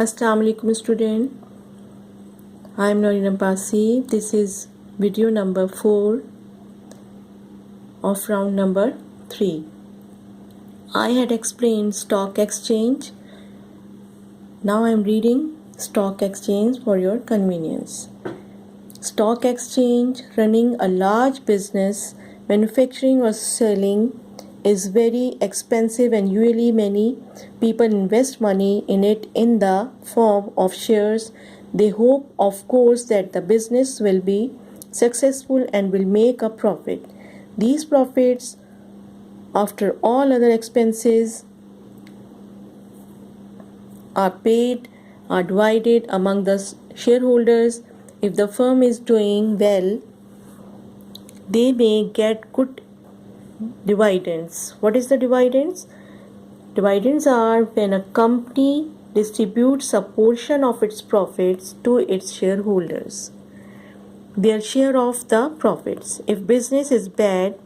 Assalamu alaikum student. I am Noreen Abbasi. This is video number 4 of round number 3. I had explained stock exchange. Now I am reading stock exchange for your convenience. Stock exchange, running a large business, manufacturing or selling, is very expensive and usually many people invest money in it in the form of shares. They hope, of course, that the business will be successful and will make a profit. These profits, after all other expenses are paid, are divided among the shareholders. If the firm is doing well, they may get good dividends. What is the dividends? Dividends are when a company distributes a portion of its profits to its shareholders, their share of the profits. If business is bad,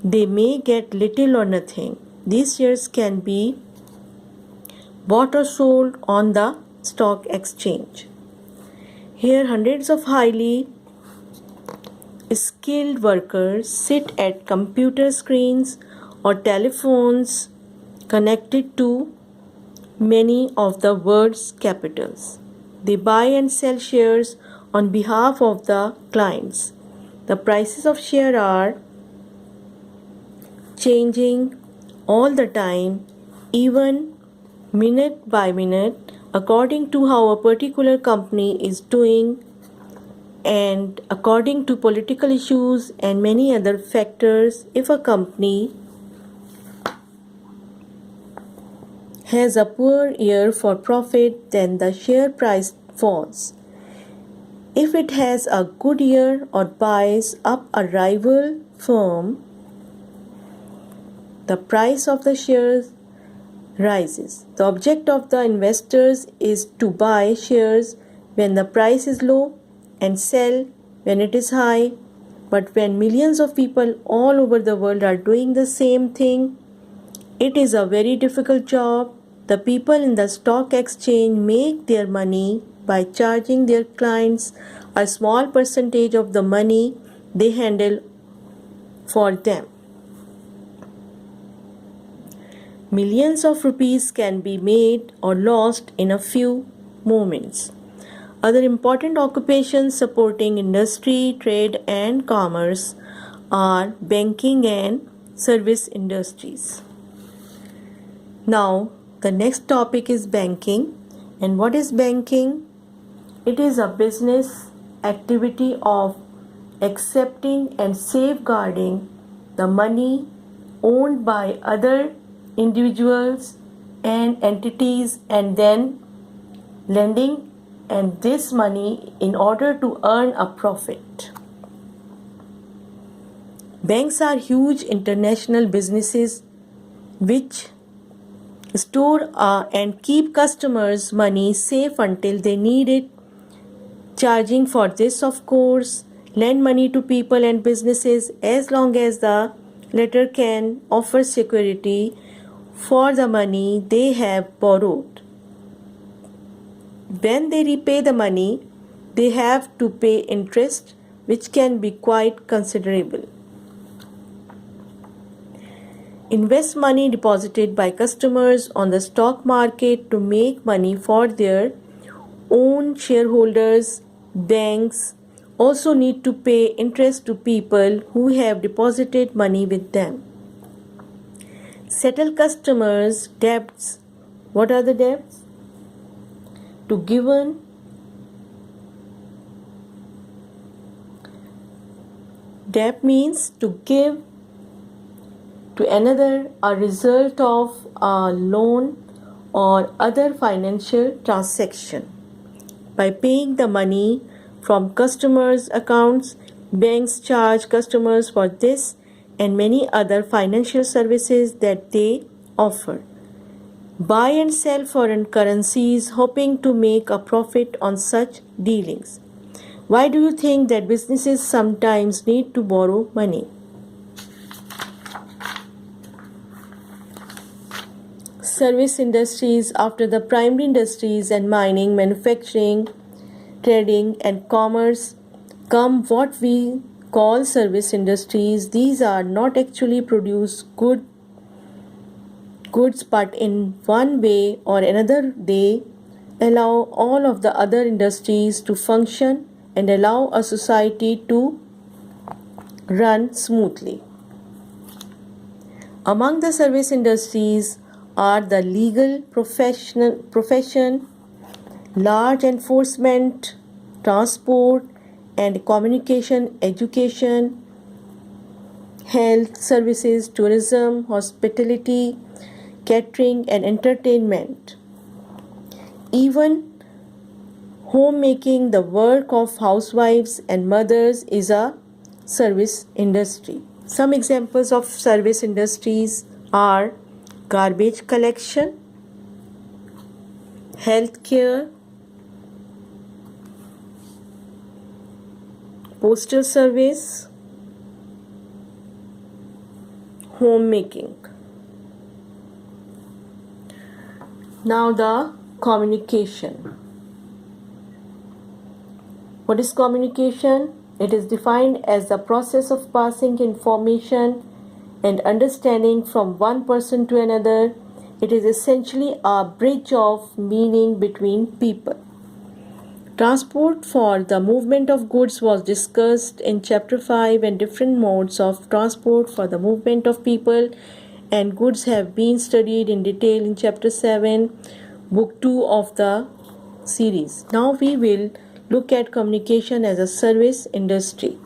they may get little or nothing. These shares can be bought or sold on the stock exchange. Here, hundreds of highly skilled workers sit at computer screens or telephones connected to many of the world's capitals. They buy and sell shares on behalf of the clients. The prices of shares are changing all the time, even minute by minute, according to how a particular company is doing and according to political issues and many other factors. If a company has a poor year for profit, then the share price falls. If it has a good year or buys up a rival firm, the price of the shares rises. The object of the investors is to buy shares when the price is low and sell when it is high. But when millions of people all over the world are doing the same thing, it is a very difficult job. The people in the stock exchange make their money by charging their clients a small percentage of the money they handle for them. Millions of rupees can be made or lost in a few moments. Other important occupations supporting industry, trade, and commerce are banking and service industries. Now, the next topic is banking. And what is banking? It is a business activity of accepting and safeguarding the money owned by other individuals and entities and then lending and this money in order to earn a profit. Banks are huge international businesses which store and keep customers' money safe until they need it. Charging for this, of course, lend money to people and businesses as long as the latter can offer security for the money they have borrowed. When they repay the money, they have to pay interest, which can be quite considerable. Invest money deposited by customers on the stock market to make money for their own shareholders. Banks also need to pay interest to people who have deposited money with them. Settle customers' debts. What are the debts? To given debt means to give to another a result of a loan or other financial transaction. By paying the money from customers' accounts, banks charge customers for this and many other financial services that they offer. Buy and sell foreign currencies, hoping to make a profit on such dealings. Why do you think that businesses sometimes need to borrow money? service industries after the primary industries and mining, manufacturing, trading and commerce come what we call service industries. These are not actually produce goods, but in one way or another they allow all of the other industries to function and allow a society to run smoothly. Among the service industries are the legal profession, large enforcement, transport and communication, education, health services, tourism, hospitality, catering and entertainment. Even homemaking, the work of housewives and mothers, is a service industry. Some examples of service industries are garbage collection, healthcare, postal service, homemaking. Now the communication. What is communication? It is defined as the process of passing information and understanding from one person to another. It is essentially a bridge of meaning between people. Transport for the movement of goods was discussed in Chapter 5, and different modes of transport for the movement of people and goods have been studied in detail in Chapter 7, Book 2 of the series. Now we will look at communication as a service industry.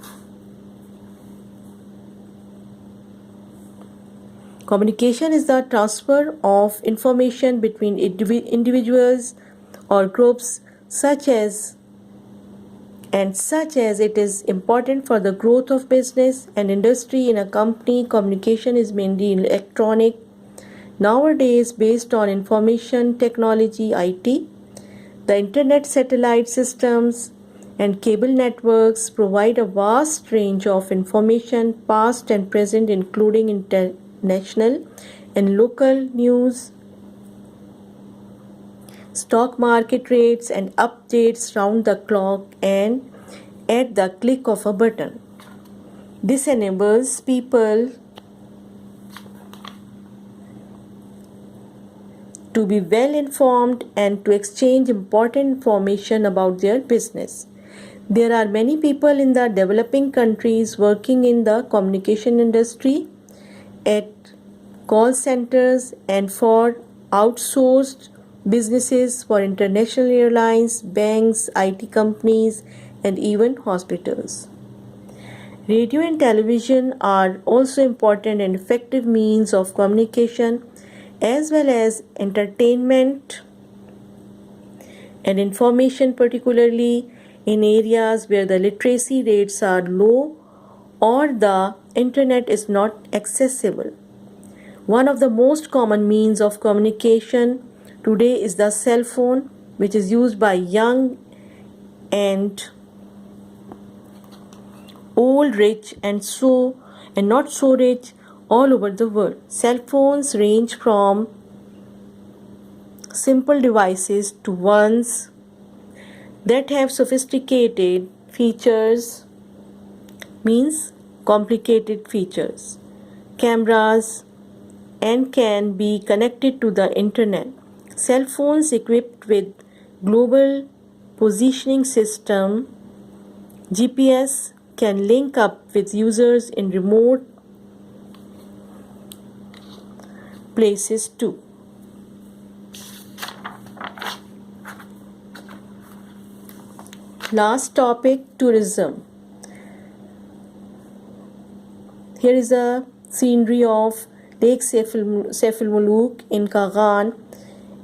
Communication is the transfer of information between individuals or groups such as it is important for the growth of business and industry in a company. Communication is mainly electronic nowadays based on information technology, IT. The internet, satellite systems and cable networks provide a vast range of information, past and present, including international and local news, stock market rates and updates round the clock and at the click of a button. This enables people to be well informed and to exchange important information about their business. There are many people in the developing countries working in the communication industry at call centers and for outsourced businesses for international airlines, banks, IT companies, and even hospitals. Radio and television are also important and effective means of communication, as well as entertainment and information, particularly in areas where the literacy rates are low or the internet is not accessible. One of the most common means of communication today is the cell phone, which is used by young and old, rich and not so rich, all over the world. Cell phones range from simple devices to ones that have sophisticated features, means complicated features, cameras, and can be connected to the internet. Cell phones equipped with global positioning system GPS can link up with users in remote places too. Last topic, tourism. Here is a scenery of Lake Saif al Muluk in Kaghan,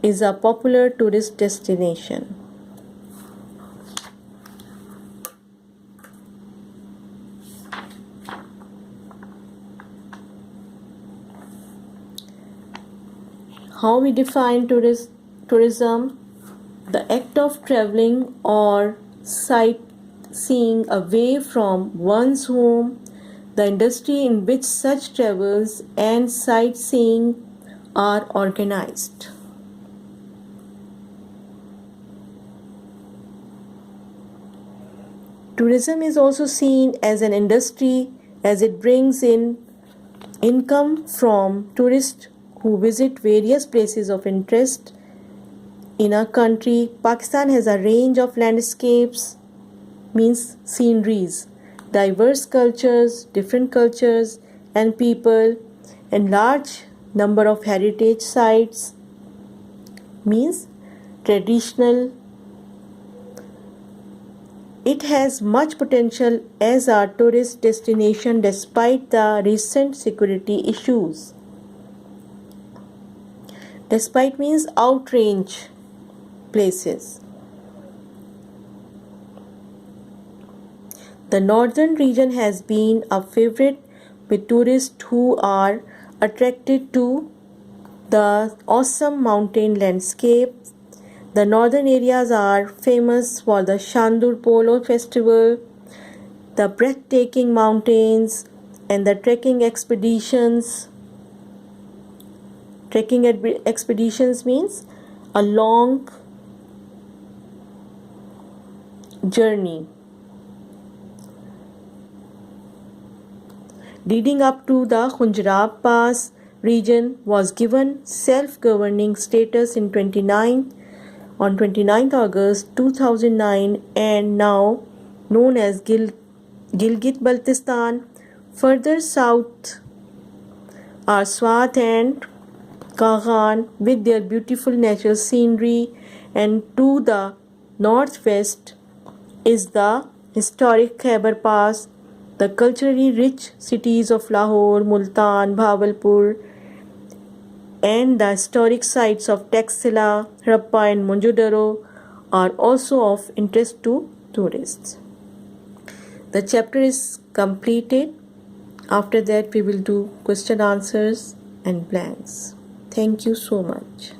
is a popular tourist destination. How we define tourism? The act of traveling or sightseeing away from one's home, the industry in which such travels and sightseeing are organized. Tourism is also seen as an industry as it brings in income from tourists who visit various places of interest in our country. Pakistan has a range of landscapes, means sceneries, diverse cultures, different cultures and people, and large number of heritage sites, means traditional. It has much potential as a tourist destination despite the recent security issues. Despite means outrange places. The northern region has been a favorite with tourists who are attracted to the awesome mountain landscape. The northern areas are famous for the Shandur Polo Festival, the breathtaking mountains, and the trekking expeditions. Trekking expeditions means a long journey leading up to the Khunjerab Pass region was given self-governing status on 29th August 2009 and now known as Gilgit-Baltistan. Further south are Swat and Kaghan with their beautiful natural scenery, and to the northwest is the historic Khyber Pass, the culturally rich cities of Lahore, Multan, Bhavalpur, and the historic sites of Taxila, Harappa and Mohenjo-daro are also of interest to tourists. The chapter is completed. After that we will do question answers and blanks. Thank you so much.